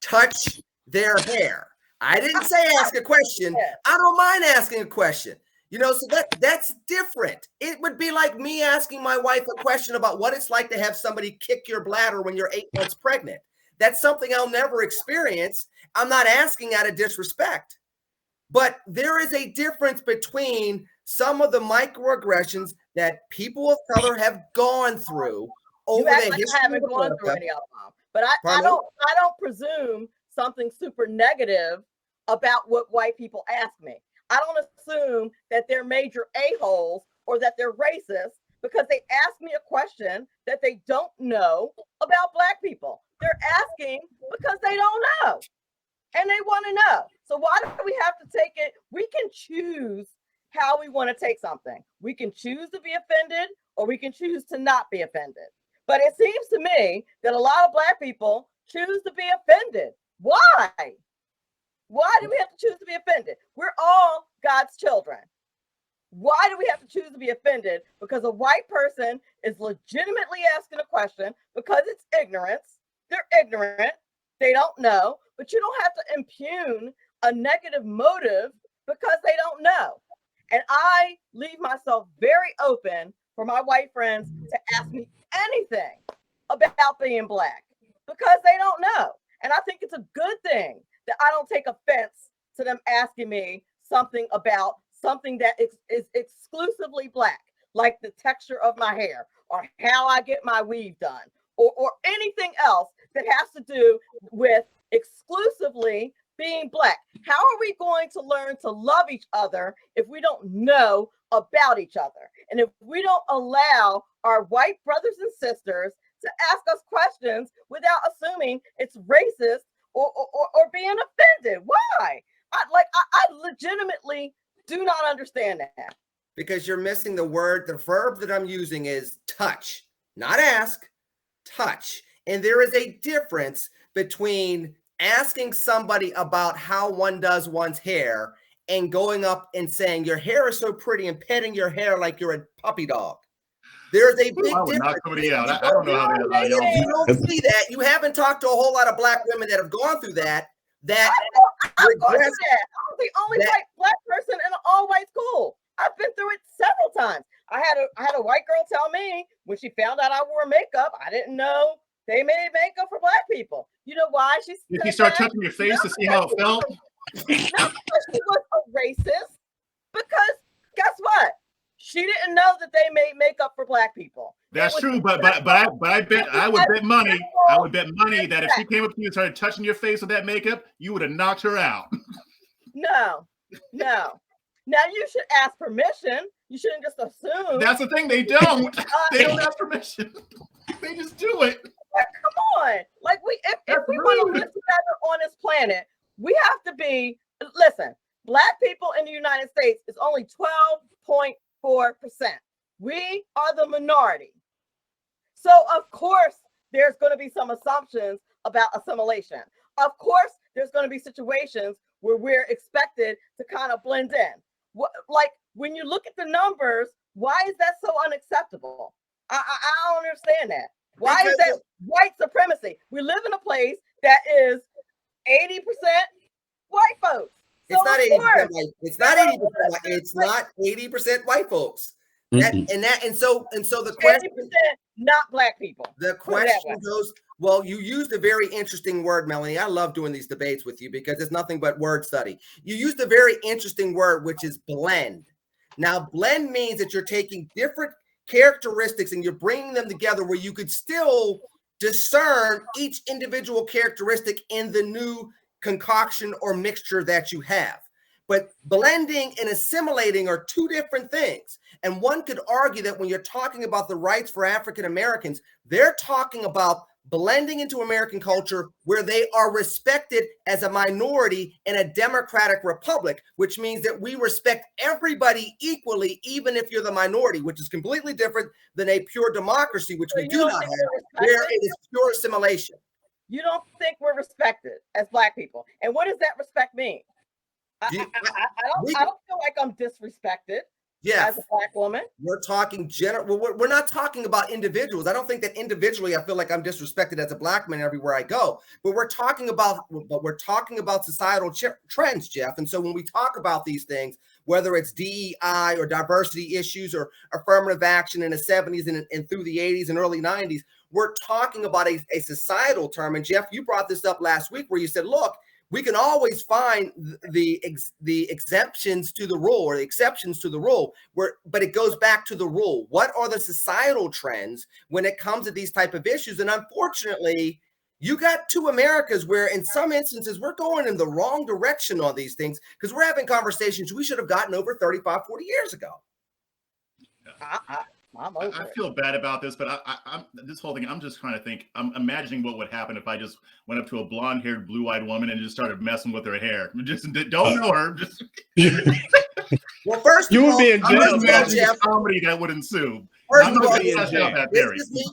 touch their hair. I didn't say ask a question. I don't mind asking a question. You know, so that's different. It would be like me asking my wife a question about what it's like to have somebody kick your bladder when you're 8 months pregnant. That's something I'll never experience. I'm not asking out of disrespect. But there is a difference between some of the microaggressions that people of color have gone through over the history. I haven't gone through any of them, but I don't presume something super negative about what white people ask me. I don't assume that they're major a-holes or that they're racist because they ask me a question that they don't know about black people. They're asking because they don't know. And they want to know. So why do we have to take it? We can choose how we want to take something. We can choose to be offended or we can choose to not be offended. But it seems to me that a lot of black people choose to be offended. Why? Why do we have to choose to be offended? We're all God's children. Why do we have to choose to be offended? Because a white person is legitimately asking a question because it's ignorance. They're ignorant. They don't know. But you don't have to impugn a negative motive because they don't know. And I leave myself very open for my white friends to ask me anything about being black because they don't know. And I think it's a good thing that I don't take offense to them asking me something about something that is exclusively black, like the texture of my hair or how I get my weave done or anything else that has to do with exclusively being black. How are we going to learn to love each other if we don't know about each other? And if we don't allow our white brothers and sisters to ask us questions without assuming it's racist or being offended. Why? I legitimately do not understand that. Because you're missing the word. The verb that I'm using is touch, not ask, touch. And there is a difference between asking somebody about how one does one's hair and going up and saying, your hair is so pretty, and petting your hair like you're a puppy dog. There's a big difference. Knock somebody out. I don't know how they You don't see that. You haven't talked to a whole lot of black women that have gone through that. I'm going through that. I'm the only white black person in an all-white school. I've been through it several times. I had a white girl tell me when she found out I wore makeup, I didn't know they made makeup for black people. You know why? Did you start touching your face to see how it felt? Not because she was a racist, because guess what? She didn't know that they made makeup for black people. That's true, but I would bet money that if she came up to you and started touching your face with that makeup, you would have knocked her out. No. Now you should ask permission. You shouldn't just assume. That's the thing, they don't. They don't ask permission. They just do it. Come on. Like if we want to live together on this planet, we have to be, listen, black people in the United States is only 12.4%. We are the minority. So of course there's going to be some assumptions about assimilation. Of course there's going to be situations where we're expected to kind of blend in. Like when you look at the numbers, why is that so unacceptable? I don't understand that. Why is that white supremacy? We live in a place that is 80% white folks. So it's not 80% white. It's not 80% white. It's not 80% white folks. And so the question, 80% not black people. The question goes, well, you used a very interesting word, Melanie. I love doing these debates with you because it's nothing but word study. You used a very interesting word, which is blend. Now, blend means that you're taking different characteristics and you're bringing them together where you could still discern each individual characteristic in the new concoction or mixture that you have. But blending and assimilating are two different things. And one could argue that when you're talking about the rights for African Americans, they're talking about blending into American culture where they are respected as a minority in a democratic republic, which means that we respect everybody equally, even if you're the minority, which is completely different than a pure democracy, which we do not have, where it is pure assimilation. You don't think we're respected as black people. And what does that respect mean? I don't feel like I'm disrespected. Yeah, as a black woman. We're talking general. We're not talking about individuals. I don't think that individually I feel like I'm disrespected as a black man everywhere I go. But we're talking about societal trends, Jeff. And so when we talk about these things, whether it's DEI or diversity issues or affirmative action in the 70s and through the 80s and early 90s, we're talking about a societal term. And Jeff, you brought this up last week where you said, look, we can always find the exemptions to the rule or the exceptions to the rule, but it goes back to the rule. What are the societal trends when it comes to these type of issues? And unfortunately, you got two Americas where in some instances we're going in the wrong direction on these things because we're having conversations we should have gotten over 35, 40 years ago. I feel bad about this, but I'm this whole thing. I'm just trying to think. I'm imagining what would happen if I just went up to a blonde-haired, blue-eyed woman and just started messing with her hair. Just don't know her. Just well, first you would be in jail. Imagine the comedy that would ensue.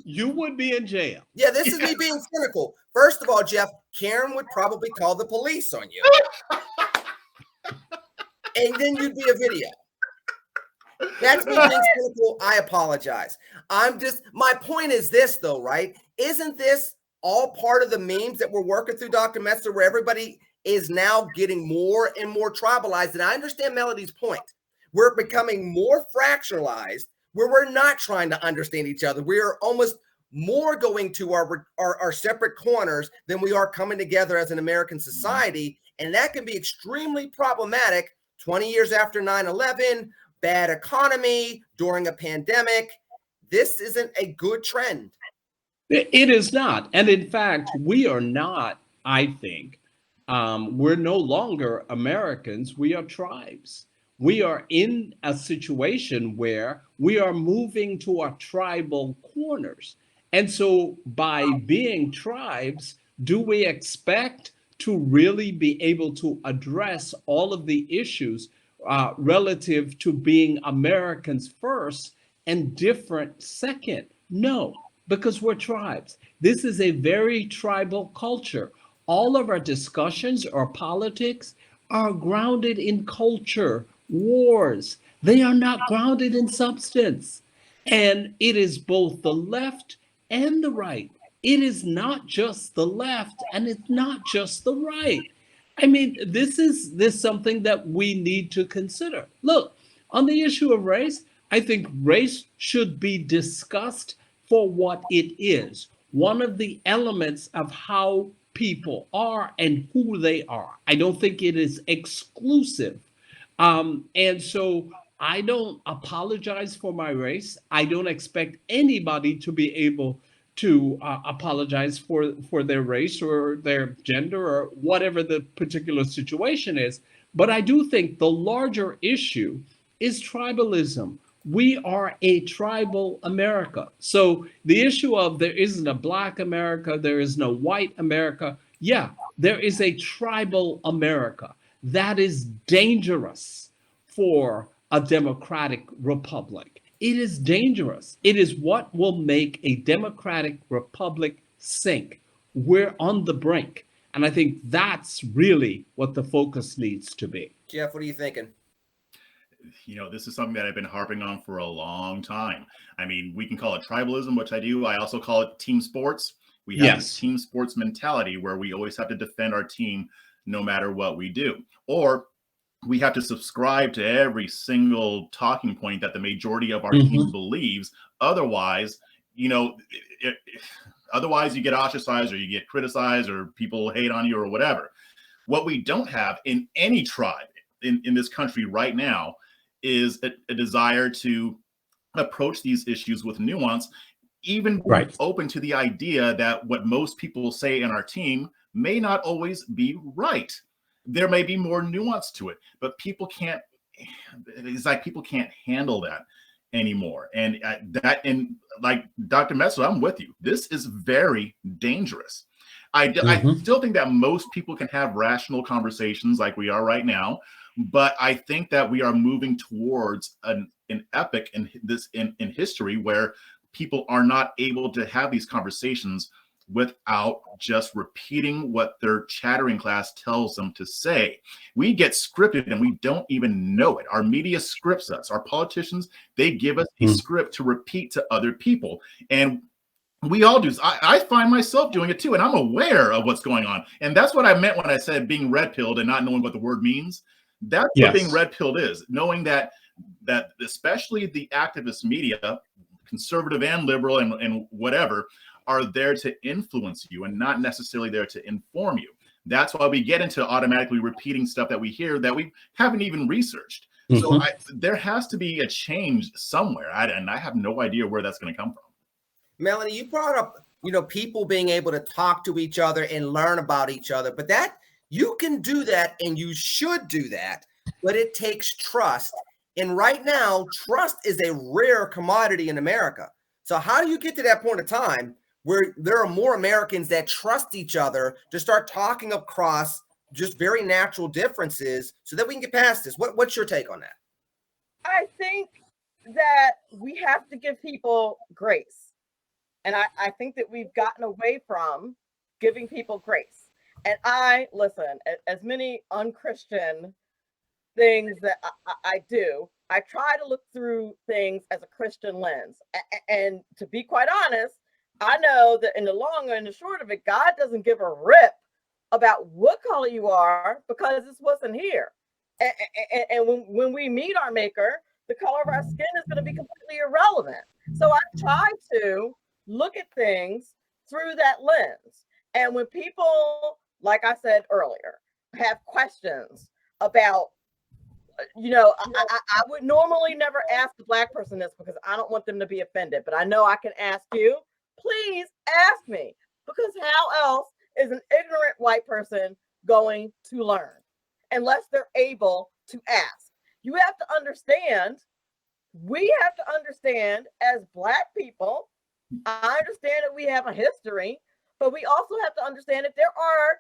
You would be in jail. Yeah, this is me being cynical. First of all, Jeff, Karen would probably call the police on you, and then you'd be a video. That's me being cynical. I apologize. My point is this though, right? Isn't this all part of the memes that we're working through, Dr. Metzler, where everybody is now getting more and more tribalized? And I understand Melody's point. We're becoming more fractionalized where we're not trying to understand each other. We are almost more going to our separate corners than we are coming together as an American society. And that can be extremely problematic 20 years after 9/11, bad economy, during a pandemic. This isn't a good trend. It is not. And in fact, we are not, I think, we're no longer Americans. We are tribes. We are in a situation where we are moving to our tribal corners. And so by being tribes, do we expect to really be able to address all of the issues relative to being Americans first and different second? No, because we're tribes. This is a very tribal culture. All of our discussions or politics are grounded in culture, wars. They are not grounded in substance. And it is both the left and the right. It is not just the left and it's not just the right. I mean, this something that we need to consider. Look, on the issue of race, I think race should be discussed for what it is. One of the elements of how people are and who they are. I don't think it is exclusive. And so I don't apologize for my race. I don't expect anybody to be able to apologize for their race or their gender or whatever the particular situation is. But I do think the larger issue is tribalism. We are a tribal America. So the issue of there isn't a Black America, there is no white America. Yeah, there is a tribal America. That is dangerous for a democratic republic. It is dangerous. It is what will make a democratic republic sink. We're on the brink. And I think that's really what the focus needs to be. Jeff, what are you thinking? This is something that I've been harping on for a long time. I mean, we can call it tribalism, which I do. I also call it team sports. We have this team sports mentality where we always have to defend our team no matter what we do. Or we have to subscribe to every single talking point that the majority of our team believes. Otherwise, otherwise you get ostracized or you get criticized or people hate on you or whatever. What we don't have in any tribe in this country right now is a desire to approach these issues with nuance, even open to the idea that what most people say in our team may not always be right. There may be more nuance to it, but people can't handle that anymore. And like Dr. Metzler, I'm with you. This is very dangerous. I still think that most people can have rational conversations like we are right now, but I think that we are moving towards an epoch in history where people are not able to have these conversations without just repeating what their chattering class tells them to say. We get scripted and we don't even know it. Our media scripts us. Our politicians, they give us a script to repeat to other people. And we all do. I find myself doing it too, and I'm aware of what's going on. And that's what I meant when I said being red-pilled and not knowing what the word means. That's what being red-pilled is, knowing that especially the activist media, conservative and liberal and whatever, are there to influence you and not necessarily there to inform you. That's why we get into automatically repeating stuff that we hear that we haven't even researched. So there has to be a change somewhere. And I have no idea where that's going to come from. Melanie, you brought up, people being able to talk to each other and learn about each other, but that you can do that and you should do that, but it takes trust. And right now, trust is a rare commodity in America. So how do you get to that point of time where there are more Americans that trust each other to start talking across just very natural differences so that we can get past this? What's your take on that? I think that we have to give people grace. And I think that we've gotten away from giving people grace. And as many unchristian things that I do, I try to look through things as a Christian lens. And to be quite honest, I know that in the long and the short of it, God doesn't give a rip about what color you are because this wasn't here. And when we meet our maker, the color of our skin is going to be completely irrelevant. So I try to look at things through that lens. And when people, like I said earlier, have questions about, I would normally never ask a Black person this because I don't want them to be offended, but I know I can ask you. Please ask me, because how else is an ignorant white person going to learn unless they're able to ask? You have to understand, we have to understand as Black people I understand that we have a history, but we also have to understand that there are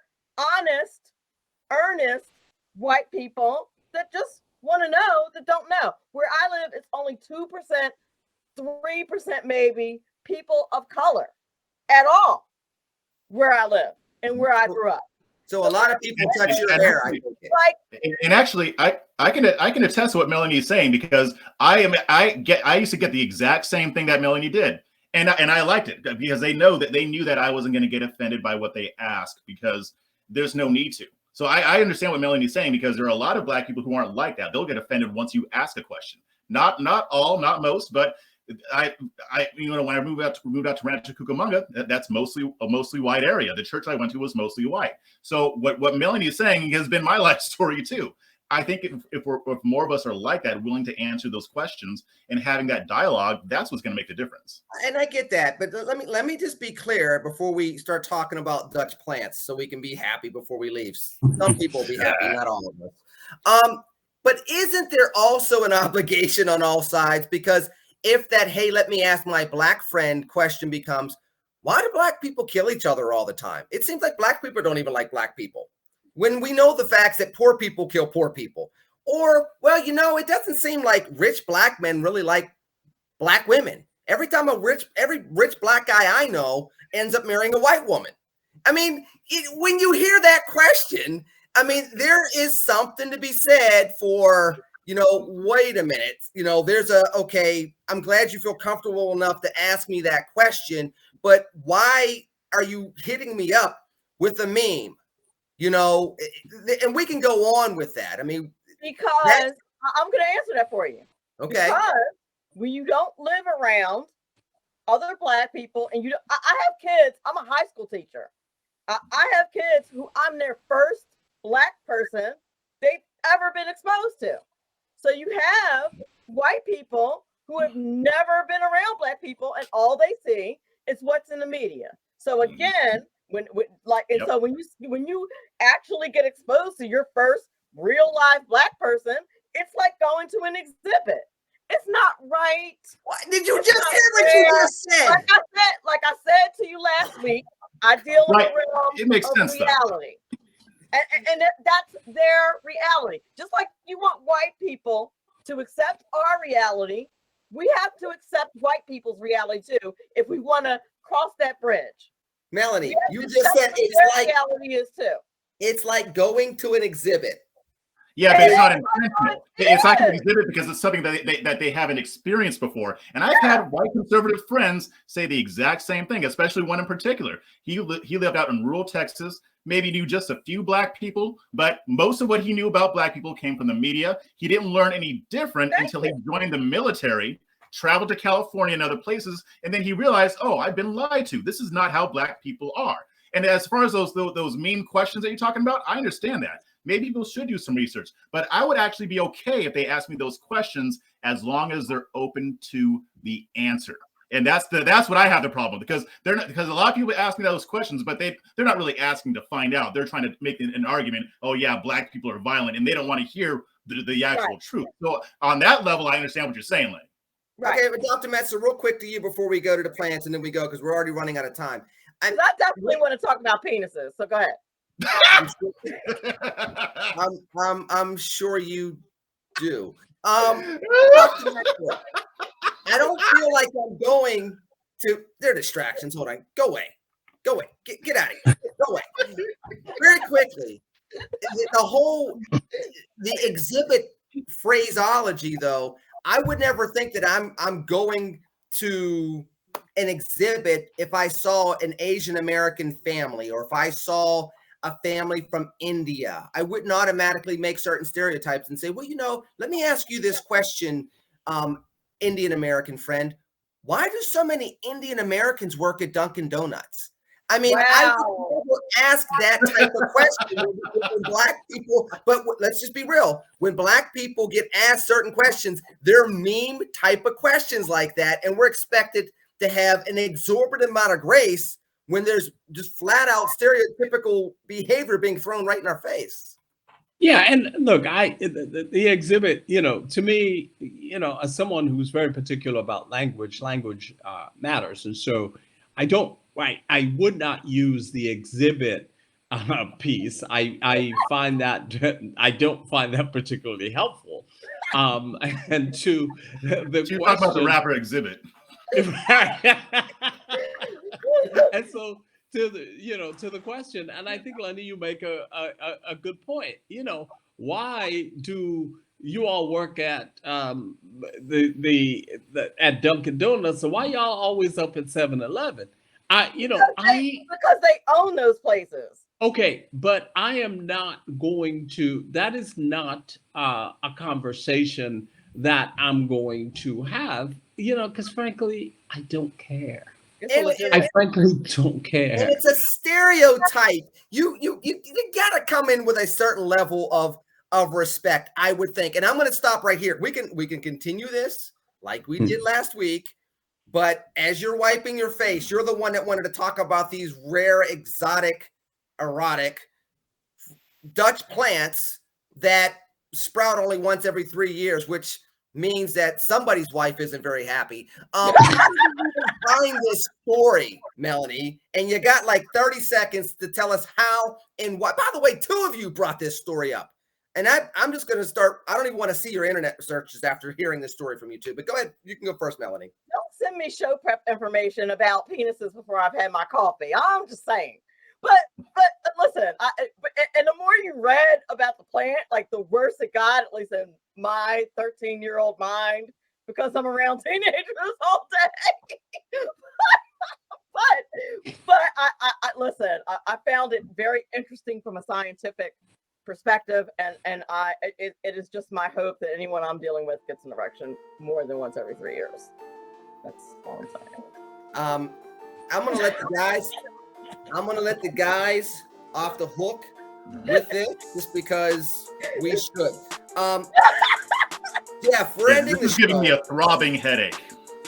honest, earnest white people that just want to know that don't know. Where I live, it's only 2%, 3% maybe people of color at all where I live and where I grew up. So a lot of people touch your hair. And actually, I can attest to what Melanie is saying, because I used to get the exact same thing that Melanie did, and I liked it because they knew that I wasn't going to get offended by what they asked, because there's no need to. So I understand what Melanie's saying, because there are a lot of Black people who aren't like that. They'll get offended once you ask a question. Not all, not most, but I when I moved out to Rancho Cucamonga, that's mostly a mostly white area. The church I went to was mostly white. So what Melanie is saying has been my life story too. I think if more of us are like that, willing to answer those questions and having that dialogue, that's what's going to make the difference. And I get that, but let me just be clear before we start talking about Dutch plants, so we can be happy before we leave. Some people will be happy, not all of us. But isn't there also an obligation on all sides? Because if that, hey, let me ask my Black friend question becomes, why do Black people kill each other all the time? It seems like Black people don't even like Black people, when we know the facts that poor people kill poor people. Or, well, it doesn't seem like rich Black men really like Black women. Every time every rich Black guy I know ends up marrying a white woman. I mean, when you hear that question, I mean, there is something to be said for, wait a minute, okay, I'm glad you feel comfortable enough to ask me that question, but why are you hitting me up with a meme? And we can go on with that. I mean, because I'm going to answer that for you. Okay. Because when you don't live around other Black people, and I have kids, I'm a high school teacher. I have kids who I'm their first Black person they've ever been exposed to. So you have white people who have never been around Black people, and all they see is what's in the media. So again, so when you actually get exposed to your first real life Black person, it's like going to an exhibit. It's not right. What did you just hear? What you just said? Like I said to you last week, I deal in the realm of reality. And that's their reality. Just like you want white people to accept our reality, we have to accept white people's reality too if we want to cross that bridge. Melanie, you just said reality is too. It's like going to an exhibit. Yeah, but it's not intentional. It's like an exhibit because it's something that they haven't experienced before. And I've had white conservative friends say the exact same thing, especially one in particular. He lived out in rural Texas, maybe knew just a few Black people, but most of what he knew about Black people came from the media. He didn't learn any different until he joined the military, traveled to California and other places, and then he realized, oh, I've been lied to. This is not how Black people are. And as far as those mean questions that you're talking about, I understand that. Maybe people should do some research, but I would actually be okay if they asked me those questions as long as they're open to the answer. And that's what I have the problem with, because a lot of people ask me those questions, but they're not really asking to find out. They're trying to make an argument. Oh yeah, Black people are violent, and they don't want to hear the actual truth. So on that level, I understand what you're saying, Lenny. Right. Okay, but Dr. Metzer, real quick to you before we go to the plants, and then we go because we're already running out of time. I definitely want to talk about penises. So go ahead. I'm sure you do. Dr. Metzer, I don't feel like I'm going to. There are distractions. Hold on. Go away. Get out of here. Go away. Very quickly. The exhibit phraseology, though, I would never think that I'm going to an exhibit if I saw an Asian American family, or if I saw a family from India. I wouldn't automatically make certain stereotypes and say, well, let me ask you this question, Indian American friend. Why do so many Indian Americans work at Dunkin' Donuts? I mean, I would never ask that type of question when Black people, but let's just be real. When Black people get asked certain questions, they're meme type of questions like that. And we're expected to have an exorbitant amount of grace when there's just flat out stereotypical behavior being thrown right in our face. Yeah, and look, the exhibit, to me, as someone who's very particular about language, matters, and so I would not use the exhibit piece. I find that I don't find that particularly helpful. And to the So you're talking about the question, rapper Exhibit. and so to the question, and I think, Lenny, you make a good point. Why do you all work at at Dunkin' Donuts? So why y'all always up at 7-Eleven? Because they own those places. Okay, but I am not going to. That is not a conversation that I'm going to have. Because frankly, I don't care. I frankly don't care. And it's a stereotype. You gotta come in with a certain level of respect, I would think. And I'm gonna stop right here. We can continue this like we did last week, but as you're wiping your face, you're the one that wanted to talk about these rare, exotic, erotic Dutch plants that sprout only once every 3 years, which means that somebody's wife isn't very happy. How did you find this story, Melanie? And you got like 30 seconds to tell us how and what. By the way, 2 of you brought this story up. And I'm just going to start. I don't even want to see your internet searches after hearing this story from you 2. But go ahead. You can go first, Melanie. Don't send me show prep information about penises before I've had my coffee. I'm just saying. But listen, and the more you read about the plant, like the worse it got, at least in my 13-year-old mind, because I'm around teenagers all day. but listen, I found it very interesting from a scientific perspective, and it is just my hope that anyone I'm dealing with gets an erection more than once every 3 years. That's all I'm saying. I'm gonna let the guys off the hook with this, just because we should. Jeff, we're ending this is giving me a throbbing headache.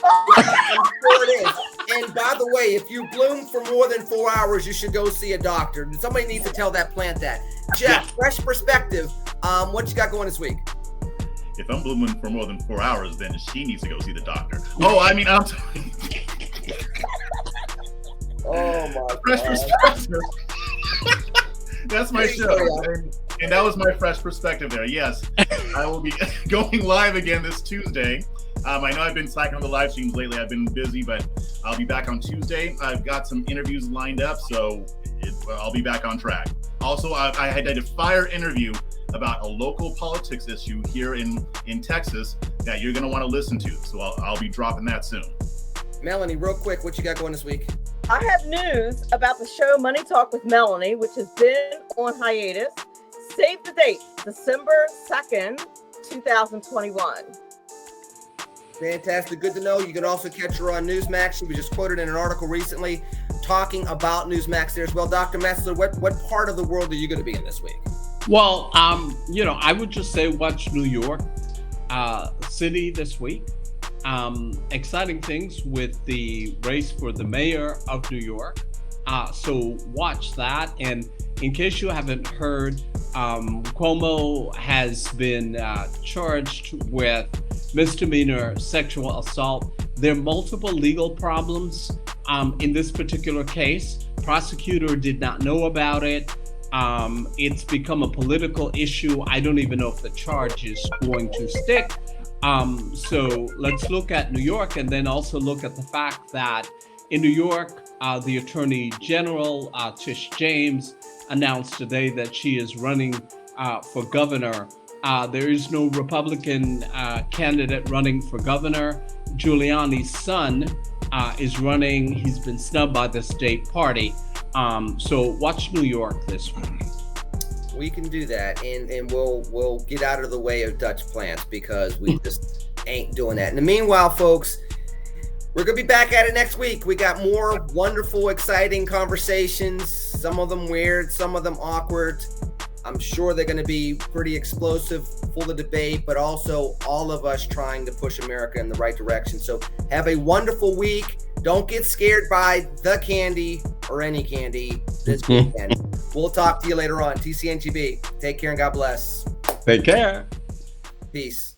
I'm sure it is. And by the way, if you bloom for more than 4 hours, you should go see a doctor. Somebody needs to tell that plant that. Jeff, fresh perspective. What you got going this week? If I'm blooming for more than 4 hours, then she needs to go see the doctor. Oh, I mean, I'm sorry. Oh my fresh God. perspective. That's my show. And that was my fresh perspective there. Yes, I will be going live again this Tuesday. I know I've been slacking on the live streams lately. I've been busy, but I'll be back on Tuesday. I've got some interviews lined up, so I'll be back on track. Also, I had a fire interview about a local politics issue here in Texas that you're going to want to listen to. So I'll be dropping that soon. Melanie, real quick, what you got going this week? I have news about the show Money Talk with Melanie, which has been on hiatus. Save the date, December 2nd, 2021. Fantastic. Good to know. You can also catch her on Newsmax. She was just quoted in an article recently talking about Newsmax there as well. Dr. Metzler, what part of the world are you going to be in this week? Well, I would just say watch New York City this week. Exciting things with the race for the mayor of New York. So watch that. And in case you haven't heard, Cuomo has been charged with misdemeanor sexual assault. There are multiple legal problems in this particular case. Prosecutor did not know about it. It's become a political issue. I don't even know if the charge is going to stick. So let's look at New York, and then also look at the fact that in New York, the Attorney General, Tish James, announced today that she is running for governor. There is no Republican candidate running for governor. Giuliani's son is running. He's been snubbed by the state party. So watch New York this week. We can do that, and we'll get out of the way of Dutch plants, because we just ain't doing that. In the meanwhile, folks, we're going to be back at it next week. We got more wonderful, exciting conversations, some of them weird, some of them awkward. I'm sure they're going to be pretty explosive, full of debate, but also all of us trying to push America in the right direction. So have a wonderful week. Don't get scared by the candy or any candy this weekend. We'll talk to you later on. TCNGB. Take care and God bless. Take care. Peace.